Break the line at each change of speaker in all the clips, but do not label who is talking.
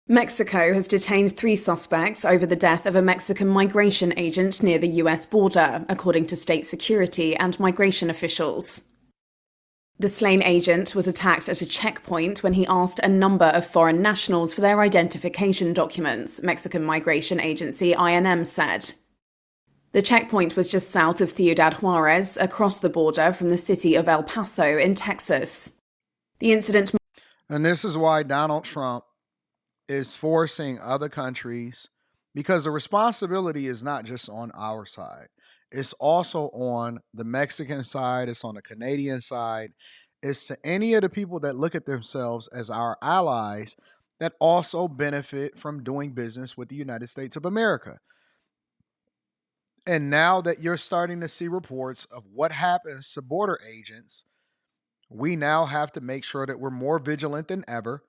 Mexico has detained 3 suspects over the death of a Mexican migration agent near the US border, according to state security and migration officials. The slain agent was attacked at a checkpoint when he asked a number of foreign nationals for their identification documents, Mexican Migration Agency INM said. The checkpoint was just south of Ciudad Juarez, across the border from the city of El Paso in Texas. The incident.
And this is why Donald Trump is forcing other countries, because the responsibility is not just on our side. It's also on the Mexican side, it's on the Canadian side. It's to any of the people that look at themselves as our allies that also benefit from doing business with the United States of America. And now that you're starting to see reports of what happens to border agents, we now have to make sure that we're more vigilant than ever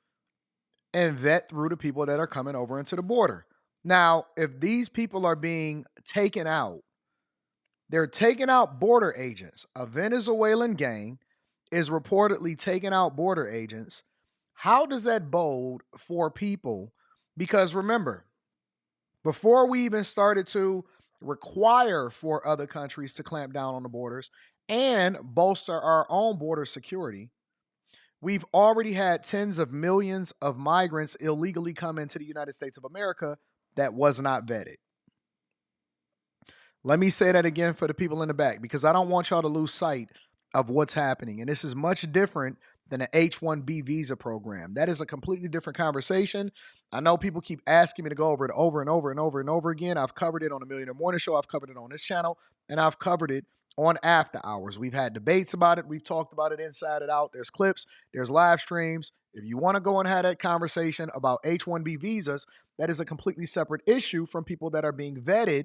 and vet through the people that are coming over into the border. Now, if these people are being taken out, they're taking out border agents. A Venezuelan gang is reportedly taking out border agents. How does that bode for people? Because remember, before we even started to require for other countries to clamp down on the borders and bolster our own border security, we've already had tens of millions of migrants illegally come into the United States of America that was not vetted. Let me say that again for the people in the back, because I don't want y'all to lose sight of what's happening. And this is much different than an H-1B visa program. That is a completely different conversation. I know people keep asking me to go over it over and over and over and over again. I've covered it on the Millionaire Morning Show. I've covered it on this channel, and I've covered it on After Hours. We've had debates about it. We've talked about it inside and out. There's clips, there's live streams. If you want to go and have that conversation about H-1B visas, that is a completely separate issue from people that are being vetted,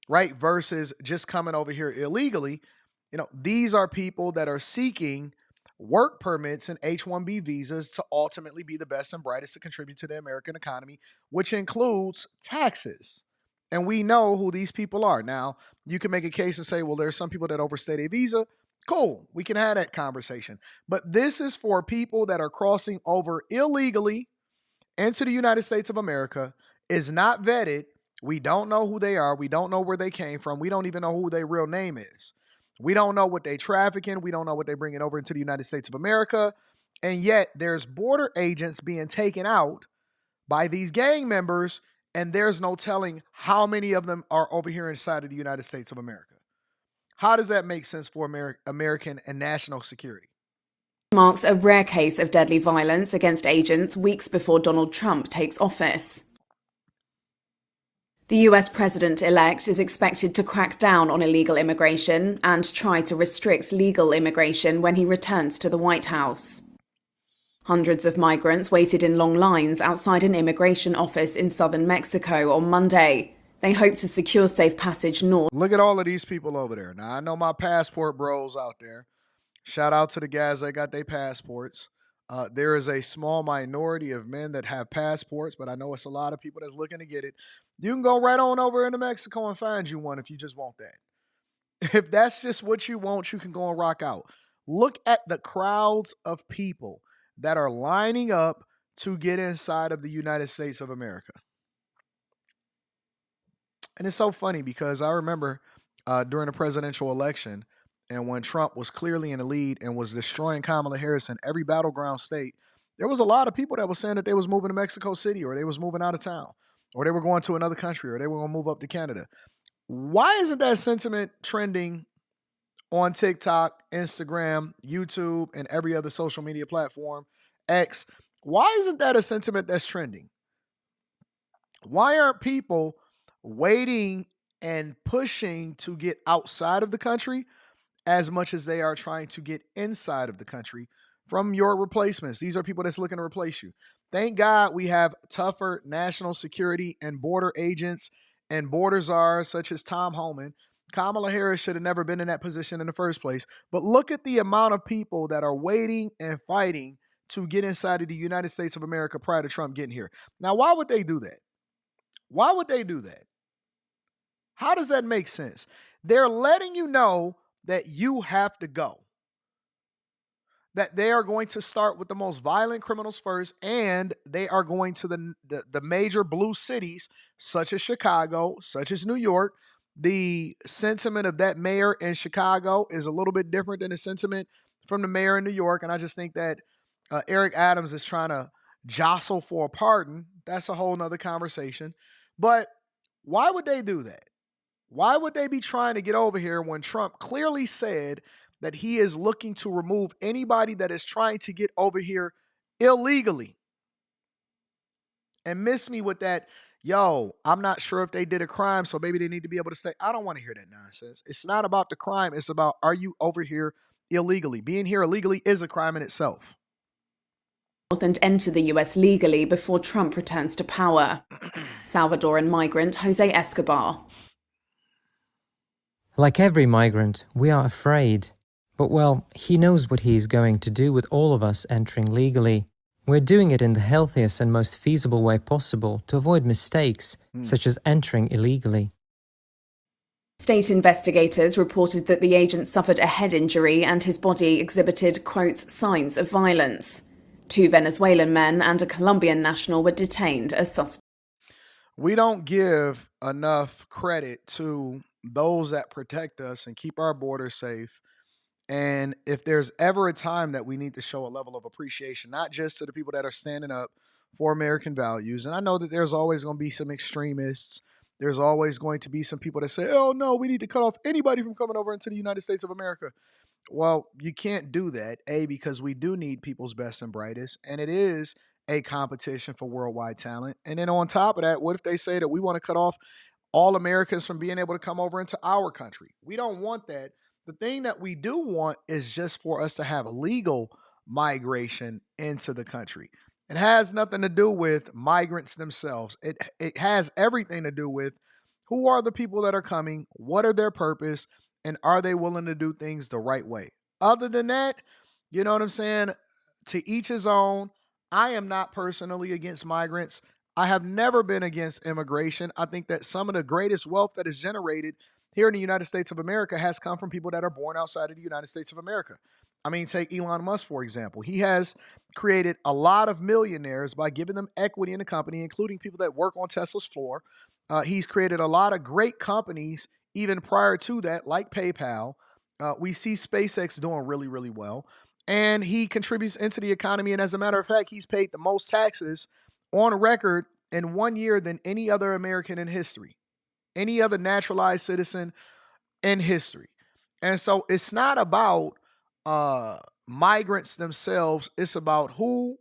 right? Versus just coming over here illegally. These are people that are seeking work permits and H-1B visas to ultimately be the best and brightest to contribute to the American economy, which includes taxes. And we know who these people are. Now, you can make a case and say, well, there's some people that overstay a visa. Cool, we can have that conversation. But this is for people that are crossing over illegally into the United States of America, is not vetted. We don't know who they are. We don't know where they came from. We don't even know who their real name is. We don't know what they traffic in. We don't know what they're bringing over into the United States of America. And yet there's border agents being taken out by these gang members, and there's no telling how many of them are over here inside of the United States of America. How does that make sense for American and national security?
Marks a rare case of deadly violence against agents weeks before Donald Trump takes office. The US president-elect is expected to crack down on illegal immigration and try to restrict legal immigration when he returns to the White House. Hundreds of migrants waited in long lines outside an immigration office in southern Mexico on Monday. They hope to secure safe passage north.
Look at all of these people over there. Now, I know my passport bros out there. Shout out to the guys that got their passports. There is a small minority of men that have passports, but I know it's a lot of people that's looking to get it. You can go right on over into Mexico and find you one if you just want that. If that's just what you want, you can go and rock out. Look at the crowds of people that are lining up to get inside of the United States of America. And it's so funny because I remember during the presidential election, and when Trump was clearly in the lead and was destroying Kamala Harris in every battleground state, there was a lot of people that were saying that they was moving to Mexico City, or they was moving out of town, or they were going to another country, or they were going to move up to Canada. Why isn't that sentiment trending on TikTok, Instagram, YouTube, and every other social media platform, X? Why isn't that a sentiment that's trending? Why aren't people waiting and pushing to get outside of the country as much as they are trying to get inside of the country from your replacements? These are people that's looking to replace you. Thank God we have tougher national security and border agents and border czars such as Tom Homan. Kamala Harris should have never been in that position in the first place. But look at the amount of people that are waiting and fighting to get inside of the United States of America prior to Trump getting here. Now, why would they do that? Why would they do that? How does that make sense? They're letting you know that you have to go. that they are going to start with the most violent criminals first, and they are going to the major blue cities such as Chicago, such as New York. The sentiment of that mayor in Chicago is a little bit different than the sentiment from the mayor in New York, and I just think that Eric Adams is trying to jostle for a pardon. That's a whole nother conversation. But why would they do that? Why would they be trying to get over here when Trump clearly said that he is looking to remove anybody that is trying to get over here illegally? And miss me with that, yo, I'm not sure if they did a crime, so maybe they need to be able to say, I don't want to hear that nonsense. It's not about the crime. It's about, are you over here illegally? Being here illegally is a crime in itself.
And enter the US legally before Trump returns to power. Salvadoran migrant Jose Escobar.
Like every migrant, we are afraid. But well, he knows what he is going to do with all of us entering legally. We're doing it in the healthiest and most feasible way possible to avoid mistakes, such as entering illegally.
State investigators reported that the agent suffered a head injury and his body exhibited, quote, signs of violence. 2 Venezuelan men and a Colombian national were detained as suspects.
We don't give enough credit to those that protect us and keep our borders safe. And if there's ever a time that we need to show a level of appreciation, not just to the people that are standing up for American values, and I know that there's always going to be some extremists. There's always going to be some people that say, oh, no, we need to cut off anybody from coming over into the United States of America. Well, you can't do that, A, because we do need people's best and brightest, and it is a competition for worldwide talent. And then on top of that, what if they say that we want to cut off all Americans from being able to come over into our country? We don't want that. The thing that we do want is just for us to have legal migration into the country. It has nothing to do with migrants themselves. It has everything to do with who are the people that are coming, what are their purpose, and are they willing to do things the right way? Other than that, you know what I'm saying? To each his own. I am not personally against migrants. I have never been against immigration. I think that some of the greatest wealth that is generated here in the United States of America has come from people that are born outside of the United States of America. I mean, take Elon Musk, for example. He has created a lot of millionaires by giving them equity in the company, including people that work on Tesla's floor. He's created a lot of great companies even prior to that, like PayPal. We see SpaceX doing really, really well. And he contributes into the economy. And as a matter of fact, he's paid the most taxes on record in 1 year than any other American in history, any other naturalized citizen in history. And so it's not about migrants themselves. It's about who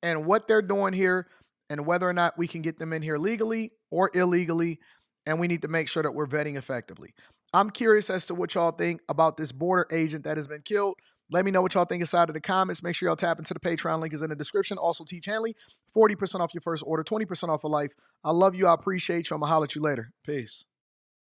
and what they're doing here and whether or not we can get them in here legally or illegally. And we need to make sure that we're vetting effectively. I'm curious as to what y'all think about this border agent that has been killed. Let me know what y'all think inside of the comments. Make sure y'all tap into the Patreon. Link is in the description. Also, Teach Hanley, 40% off your first order, 20% off for life. I love you. I appreciate you. I'm going to holler at you later. Peace.